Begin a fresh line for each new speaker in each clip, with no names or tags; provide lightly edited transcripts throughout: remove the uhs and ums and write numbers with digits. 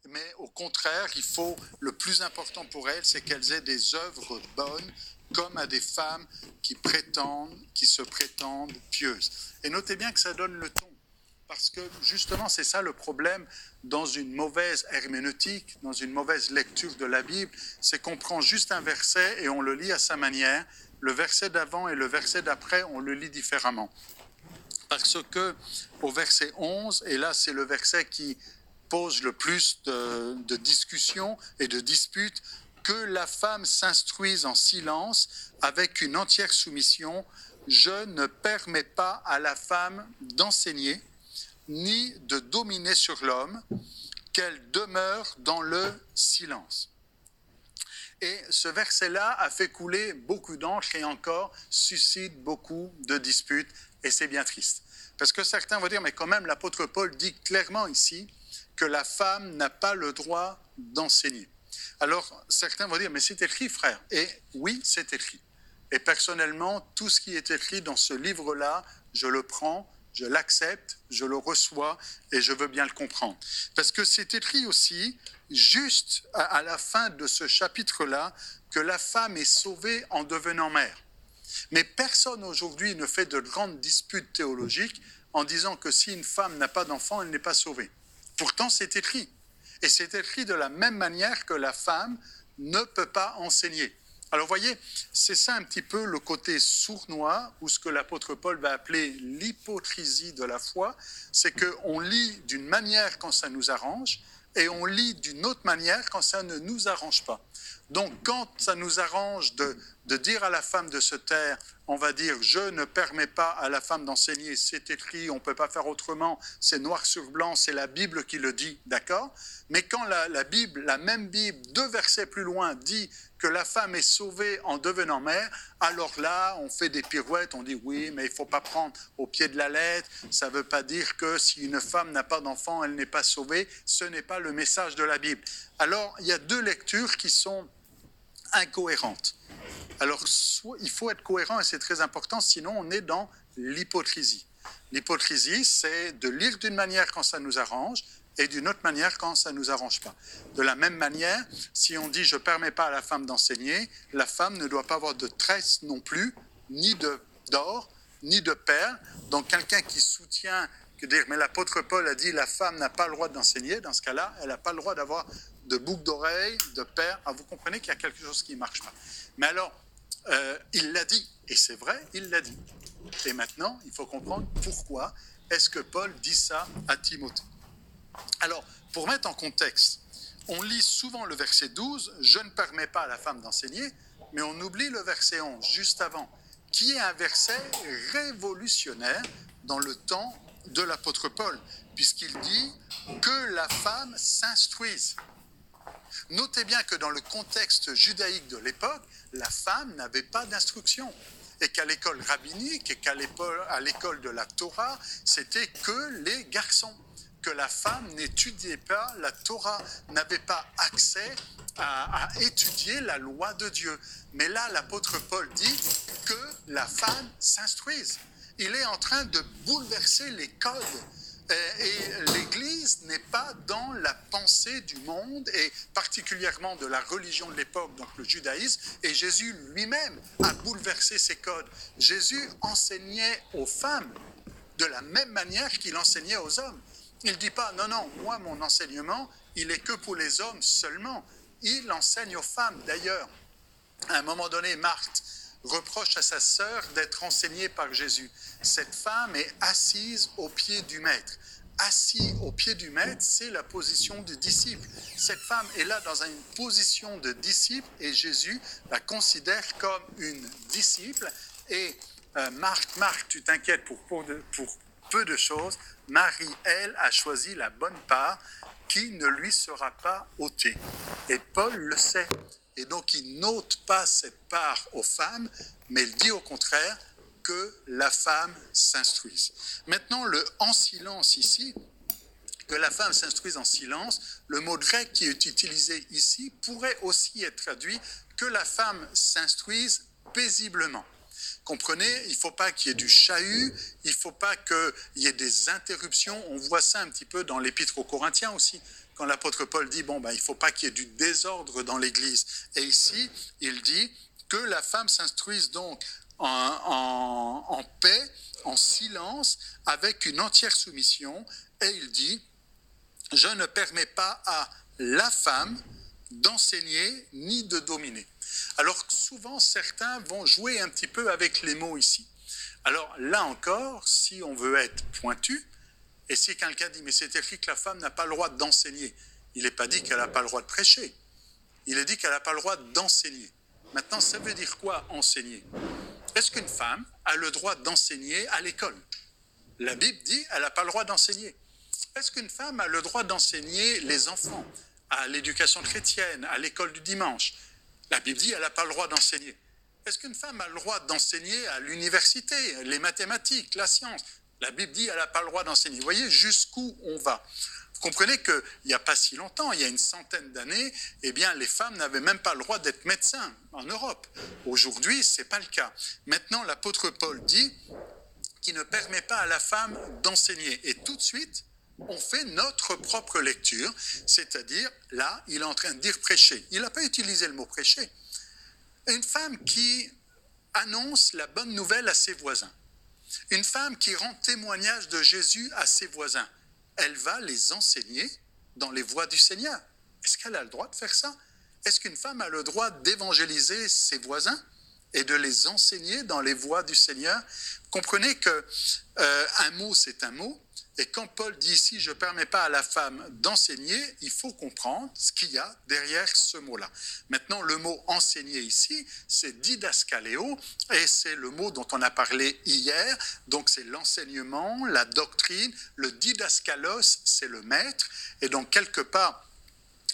mais au contraire, le plus important pour elles, c'est qu'elles aient des œuvres bonnes, comme à des femmes qui se prétendent pieuses. Et notez bien que ça donne le ton, parce que justement, c'est ça le problème dans une mauvaise herméneutique, dans une mauvaise lecture de la Bible, c'est qu'on prend juste un verset et on le lit à sa manière. Le verset d'avant et le verset d'après, on le lit différemment. Parce que au verset 11, et là c'est le verset qui pose le plus de discussions et de disputes, que la femme s'instruise en silence avec une entière soumission. Je ne permets pas à la femme d'enseigner, ni de dominer sur l'homme, qu'elle demeure dans le silence. Et ce verset-là a fait couler beaucoup d'encre et encore suscite beaucoup de disputes, et c'est bien triste. Parce que certains vont dire, mais quand même, l'apôtre Paul dit clairement ici que la femme n'a pas le droit d'enseigner. Alors, certains vont dire, mais c'est écrit, frère. Et oui, c'est écrit. Et personnellement, tout ce qui est écrit dans ce livre-là, je le prends, je l'accepte, je le reçois et je veux bien le comprendre. Parce que c'est écrit aussi, juste à la fin de ce chapitre-là, que la femme est sauvée en devenant mère. Mais personne aujourd'hui ne fait de grandes disputes théologiques en disant que si une femme n'a pas d'enfant, elle n'est pas sauvée. Pourtant, c'est écrit. Et c'est écrit de la même manière que la femme ne peut pas enseigner. Alors, vous voyez, c'est ça un petit peu le côté sournois, ou ce que l'apôtre Paul va appeler l'hypocrisie de la foi, c'est qu'on lit d'une manière quand ça nous arrange, et on lit d'une autre manière quand ça ne nous arrange pas. Donc, quand ça nous arrange de dire à la femme de se taire, on va dire « je ne permets pas à la femme d'enseigner, c'est écrit, on ne peut pas faire autrement, c'est noir sur blanc, c'est la Bible qui le dit, d'accord ?» Mais quand la Bible, la même Bible, 2 versets plus loin, dit que la femme est sauvée en devenant mère, alors là, on fait des pirouettes, on dit « oui, mais il ne faut pas prendre au pied de la lettre, ça ne veut pas dire que si une femme n'a pas d'enfant, elle n'est pas sauvée, ce n'est pas le message de la Bible. » Alors, il y a 2 lectures qui sont incohérentes. Alors, il faut être cohérent et c'est très important, sinon on est dans l'hypocrisie. L'hypocrisie, c'est de lire d'une manière quand ça nous arrange et d'une autre manière quand ça ne nous arrange pas. De la même manière, si on dit « je ne permets pas à la femme d'enseigner », la femme ne doit pas avoir de tresse non plus, ni d'or, ni de perles. Donc, quelqu'un qui soutient que dire « mais l'apôtre Paul a dit « la femme n'a pas le droit d'enseigner », dans ce cas-là, elle n'a pas le droit d'avoir de boucles d'oreilles, de perles. Ah, vous comprenez qu'il y a quelque chose qui ne marche pas. Mais alors, il l'a dit, et c'est vrai, il l'a dit. Et maintenant, il faut comprendre pourquoi est-ce que Paul dit ça à Timothée. Alors, pour mettre en contexte, on lit souvent le verset 12, « Je ne permets pas à la femme d'enseigner », mais on oublie le verset 11, juste avant, qui est un verset révolutionnaire dans le temps de l'apôtre Paul, puisqu'il dit que la femme s'instruise. Notez bien que dans le contexte judaïque de l'époque, la femme n'avait pas d'instruction. Et qu'à l'école rabbinique et qu'à l'école de la Torah, c'était que les garçons. Que la femme n'étudiait pas la Torah, n'avait pas accès à étudier la loi de Dieu. Mais là, l'apôtre Paul dit que la femme s'instruise. Il est en train de bouleverser les codes. Et l'Église n'est pas dans la pensée du monde, et particulièrement de la religion de l'époque, donc le judaïsme, et Jésus lui-même a bouleversé ces codes. Jésus enseignait aux femmes de la même manière qu'il enseignait aux hommes. Il ne dit pas, non, non, moi, mon enseignement, il est que pour les hommes seulement. Il enseigne aux femmes, d'ailleurs. À un moment donné, Marthe reproche à sa sœur d'être enseignée par Jésus. Cette femme est assise au pied du maître. Assis au pied du maître, c'est la position du disciple. Cette femme est là dans une position de disciple et Jésus la considère comme une disciple. Et Marc, tu t'inquiètes pour peu de choses. Marie, elle, a choisi la bonne part qui ne lui sera pas ôtée. Et Paul le sait. Et donc, il n'ôte pas cette part aux femmes, mais il dit au contraire que la femme s'instruise. Maintenant, le « en silence » ici, que la femme s'instruise en silence, le mot grec qui est utilisé ici pourrait aussi être traduit que la femme s'instruise paisiblement. Comprenez, il ne faut pas qu'il y ait du chahut, il ne faut pas qu'il y ait des interruptions. On voit ça un petit peu dans l'Épître aux Corinthiens aussi, quand l'apôtre Paul dit, il ne faut pas qu'il y ait du désordre dans l'Église. Et ici, il dit que la femme s'instruise donc en paix, en silence, avec une entière soumission. Et il dit, je ne permets pas à la femme d'enseigner ni de dominer. Alors souvent, certains vont jouer un petit peu avec les mots ici. Alors là encore, si on veut être pointu, et si quelqu'un dit, mais c'est écrit que la femme n'a pas le droit d'enseigner, il n'est pas dit qu'elle n'a pas le droit de prêcher, il est dit qu'elle n'a pas le droit d'enseigner. Maintenant, ça veut dire quoi, enseigner? Est-ce qu'une femme a le droit d'enseigner à l'école? La Bible dit qu'elle n'a pas le droit d'enseigner. Est-ce qu'une femme a le droit d'enseigner les enfants à l'éducation chrétienne, à l'école du dimanche? La Bible dit qu'elle n'a pas le droit d'enseigner. Est-ce qu'une femme a le droit d'enseigner à l'université, les mathématiques, la science? La Bible dit qu'elle n'a pas le droit d'enseigner. Vous voyez jusqu'où on va. Vous comprenez qu'il n'y a pas si longtemps, il y a une centaine d'années, les femmes n'avaient même pas le droit d'être médecins en Europe. Aujourd'hui, ce n'est pas le cas. Maintenant, l'apôtre Paul dit qu'il ne permet pas à la femme d'enseigner. Et tout de suite, on fait notre propre lecture, c'est-à-dire, là, il est en train de dire prêcher. Il n'a pas utilisé le mot prêcher. Une femme qui annonce la bonne nouvelle à ses voisins. Une femme qui rend témoignage de Jésus à ses voisins. Elle va les enseigner dans les voies du Seigneur. Est-ce qu'elle a le droit de faire ça? Est-ce qu'une femme a le droit d'évangéliser ses voisins et de les enseigner dans les voies du Seigneur? Comprenez qu'un mot, c'est un mot. Et quand Paul dit ici, je ne permets pas à la femme d'enseigner, il faut comprendre ce qu'il y a derrière ce mot-là. Maintenant, le mot enseigner ici, c'est didascaléo, et c'est le mot dont on a parlé hier. Donc, c'est l'enseignement, la doctrine. Le didascalos, c'est le maître. Et donc, quelque part,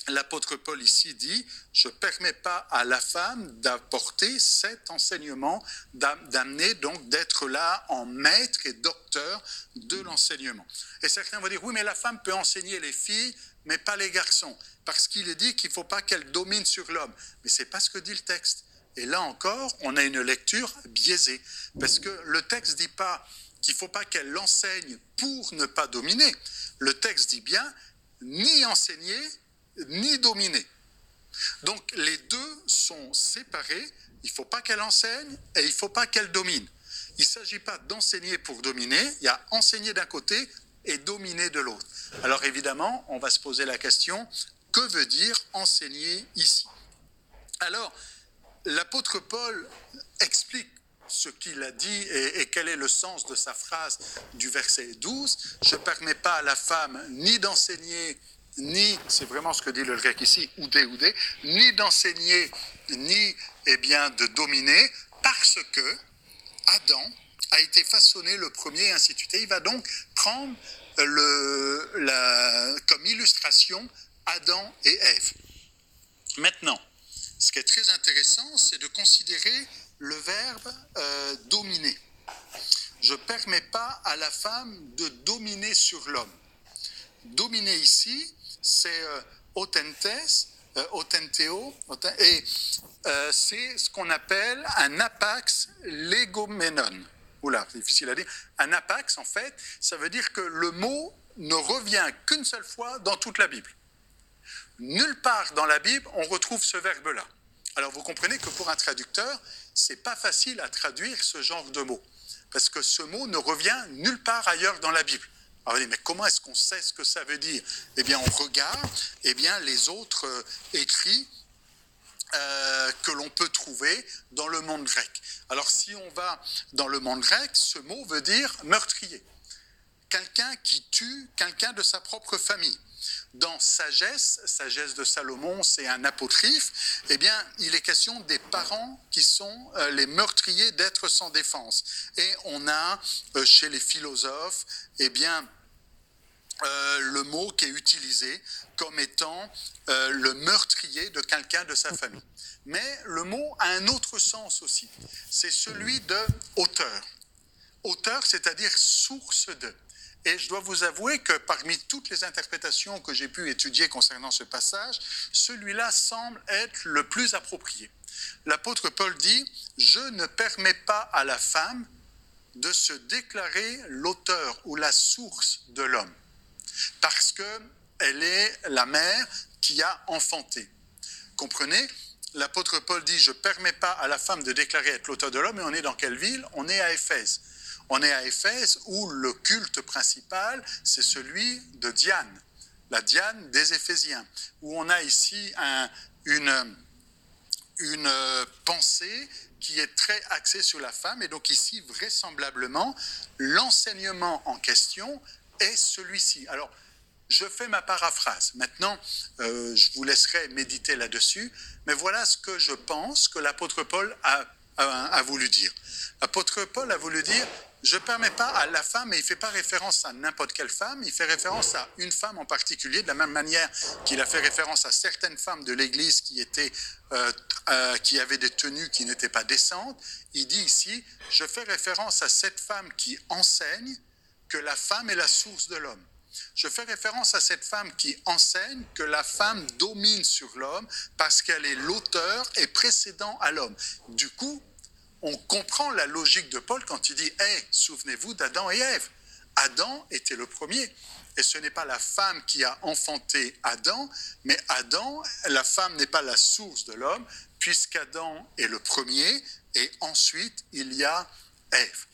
l'apôtre Paul ici dit, je ne permets pas à la femme d'apporter cet enseignement, d'amener donc d'être là en maître et docteur de l'enseignement. Et certains vont dire, oui, mais la femme peut enseigner les filles, mais pas les garçons, parce qu'il est dit qu'il ne faut pas qu'elle domine sur l'homme. Mais ce n'est pas ce que dit le texte. Et là encore, on a une lecture biaisée, parce que le texte ne dit pas qu'il ne faut pas qu'elle l'enseigne pour ne pas dominer. Le texte dit bien, ni enseigner, ni dominer. Donc les deux sont séparés, il ne faut pas qu'elle enseigne et il ne faut pas qu'elle domine. Il ne s'agit pas d'enseigner pour dominer, il y a enseigner d'un côté et dominer de l'autre. Alors évidemment, on va se poser la question, que veut dire enseigner ici? Alors, l'apôtre Paul explique ce qu'il a dit et quel est le sens de sa phrase du verset 12. Je ne permets pas à la femme ni d'enseigner, ni, c'est vraiment ce que dit le grec ici, oudé, ni d'enseigner, ni de dominer, parce que Adam a été façonné le premier, et ainsi de suite. Et il va donc prendre comme illustration Adam et Ève. Maintenant, ce qui est très intéressant, c'est de considérer le verbe dominer. Je ne permets pas à la femme de dominer sur l'homme. Dominer ici, c'est autentes, autenteo, et c'est ce qu'on appelle un apax legomenon. Oula, c'est difficile à dire. Un apax, en fait, ça veut dire que le mot ne revient qu'une seule fois dans toute la Bible. Nulle part dans la Bible, on retrouve ce verbe-là. Alors, vous comprenez que pour un traducteur, c'est pas facile à traduire ce genre de mot, parce que ce mot ne revient nulle part ailleurs dans la Bible. Alors, on dit, mais comment est-ce qu'on sait ce que ça veut dire? On regarde les autres écrits que l'on peut trouver dans le monde grec. Alors, si on va dans le monde grec, ce mot veut dire meurtrier. Quelqu'un qui tue quelqu'un de sa propre famille. Dans Sagesse de Salomon, c'est un apocryphe, il est question des parents qui sont les meurtriers d'êtres sans défense. Et on a chez les philosophes, le mot qui est utilisé comme étant le meurtrier de quelqu'un de sa famille. Mais le mot a un autre sens aussi, c'est celui de auteur. Auteur, c'est-à-dire source de. Et je dois vous avouer que parmi toutes les interprétations que j'ai pu étudier concernant ce passage, celui-là semble être le plus approprié. L'apôtre Paul dit « Je ne permets pas à la femme de se déclarer l'auteur ou la source de l'homme. » Parce que elle est la mère qui a enfanté. Comprenez ? L'apôtre Paul dit « Je ne permets pas à la femme de déclarer être l'auteur de l'homme » et on est dans quelle ville ? On est à Éphèse. On est à Éphèse où le culte principal, c'est celui de Diane, la Diane des Éphésiens, où on a ici une pensée qui est très axée sur la femme. Et donc ici, vraisemblablement, l'enseignement en question est celui-ci. Alors, je fais ma paraphrase. Maintenant, je vous laisserai méditer là-dessus, mais voilà ce que je pense que l'apôtre Paul a voulu dire. L'apôtre Paul a voulu dire, je ne permets pas à la femme, et il ne fait pas référence à n'importe quelle femme, il fait référence à une femme en particulier, de la même manière qu'il a fait référence à certaines femmes de l'Église qui avaient des tenues qui n'étaient pas décentes. Il dit ici, je fais référence à cette femme qui enseigne que la femme est la source de l'homme. Je fais référence à cette femme qui enseigne que la femme domine sur l'homme parce qu'elle est l'auteur et précédent à l'homme. Du coup, on comprend la logique de Paul quand il dit « Hey, souvenez-vous d'Adam et Ève. Adam était le premier. Et ce n'est pas la femme qui a enfanté Adam, mais Adam, la femme n'est pas la source de l'homme, puisqu'Adam est le premier, et ensuite il y a Ève. »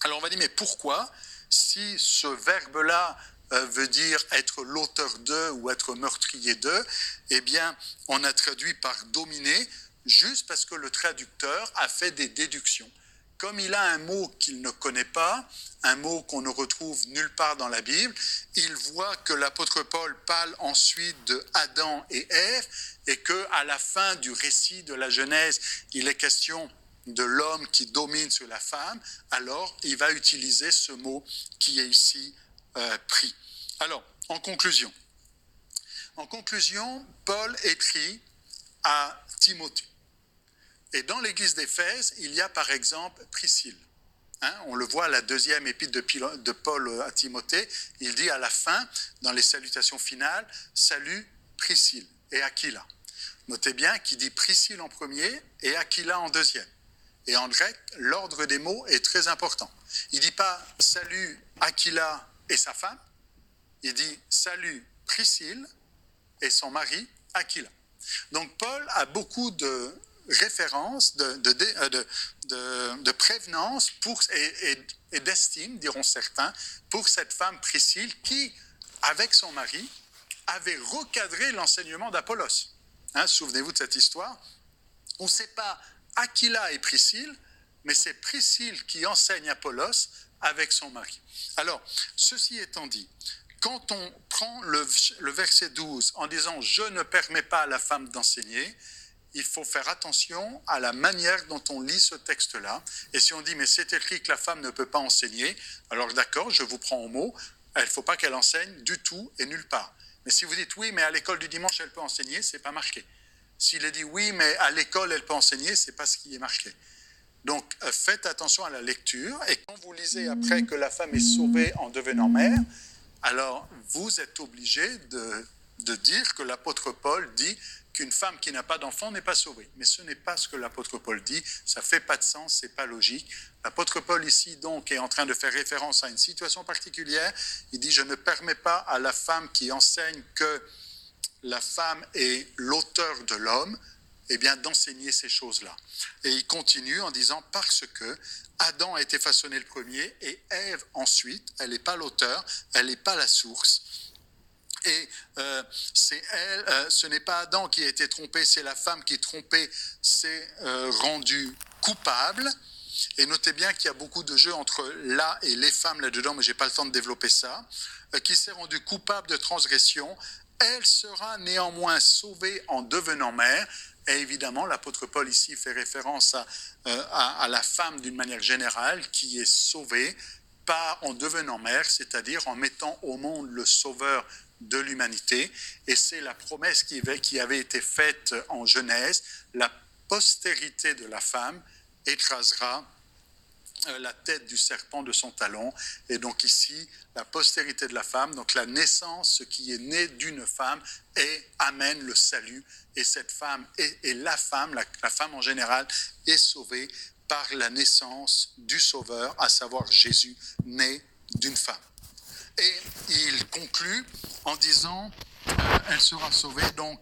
Alors on va dire « Mais pourquoi ?» Si ce verbe-là veut dire être l'auteur de ou être meurtrier de, eh bien, on a traduit par dominer, juste parce que le traducteur a fait des déductions. Comme il a un mot qu'il ne connaît pas, un mot qu'on ne retrouve nulle part dans la Bible, il voit que l'apôtre Paul parle ensuite de Adam et Ève, et qu'à la fin du récit de la Genèse, il est question de l'homme qui domine sur la femme, alors il va utiliser ce mot qui est ici pris. Alors, en conclusion, Paul écrit à Timothée. Et dans l'église d'Éphèse, il y a par exemple Priscille. On le voit à la deuxième épître de Paul à Timothée, il dit à la fin, dans les salutations finales, « Salut Priscille et Aquila ». Notez bien qu'il dit Priscille en premier et Aquila en deuxième. Et en grec, l'ordre des mots est très important. Il ne dit pas « Salut Aquila et sa femme », il dit « Salut Priscille et son mari Aquila ». Donc Paul a beaucoup de références, de prévenance et d'estime, diront certains, pour cette femme Priscille qui, avec son mari, avait recadré l'enseignement d'Apollos. Souvenez-vous de cette histoire. On ne sait pas Aquila et Priscille, mais c'est Priscille qui enseigne Apollos avec son mari. Alors, ceci étant dit, quand on prend le verset 12 en disant « Je ne permets pas à la femme d'enseigner », il faut faire attention à la manière dont on lit ce texte-là. Et si on dit « Mais c'est écrit que la femme ne peut pas enseigner », alors d'accord, je vous prends au mot, il ne faut pas qu'elle enseigne du tout et nulle part. Mais si vous dites « Oui, mais à l'école du dimanche, elle peut enseigner », ce n'est pas marqué. S'il est dit « Oui, mais à l'école, elle peut enseigner », ce n'est pas ce qui est marqué. Donc, faites attention à la lecture. Et quand vous lisez après que la femme est sauvée en devenant mère, alors vous êtes obligé de dire que l'apôtre Paul dit qu'une femme qui n'a pas d'enfant n'est pas sauvée. Mais ce n'est pas ce que l'apôtre Paul dit, ça ne fait pas de sens, ce n'est pas logique. L'apôtre Paul ici donc est en train de faire référence à une situation particulière. Il dit « Je ne permets pas à la femme qui enseigne que la femme est l'auteur de l'homme, eh bien d'enseigner ces choses-là. » Et il continue en disant « Parce que Adam a été façonné le premier et Ève ensuite, elle n'est pas l'auteur, elle n'est pas la source. Et c'est elle, ce n'est pas Adam qui a été trompé, c'est la femme qui trompée s'est rendue coupable. » Et notez bien qu'il y a beaucoup de jeux entre là et les femmes là-dedans, mais je n'ai pas le temps de développer ça, qui s'est rendue coupable de transgression. Elle sera néanmoins sauvée en devenant mère. Et évidemment, l'apôtre Paul ici fait référence à la femme d'une manière générale qui est sauvée, pas en devenant mère, c'est-à-dire en mettant au monde le sauveur de l'humanité. Et c'est la promesse qui avait été faite en Genèse, la postérité de la femme écrasera la tête du serpent de son talon. Et donc ici, la postérité de la femme, donc la naissance, ce qui est né d'une femme, amène le salut. Et cette femme et la femme en général, est sauvée par la naissance du Sauveur, à savoir Jésus, né d'une femme. Et il conclut en disant elle sera sauvée. Donc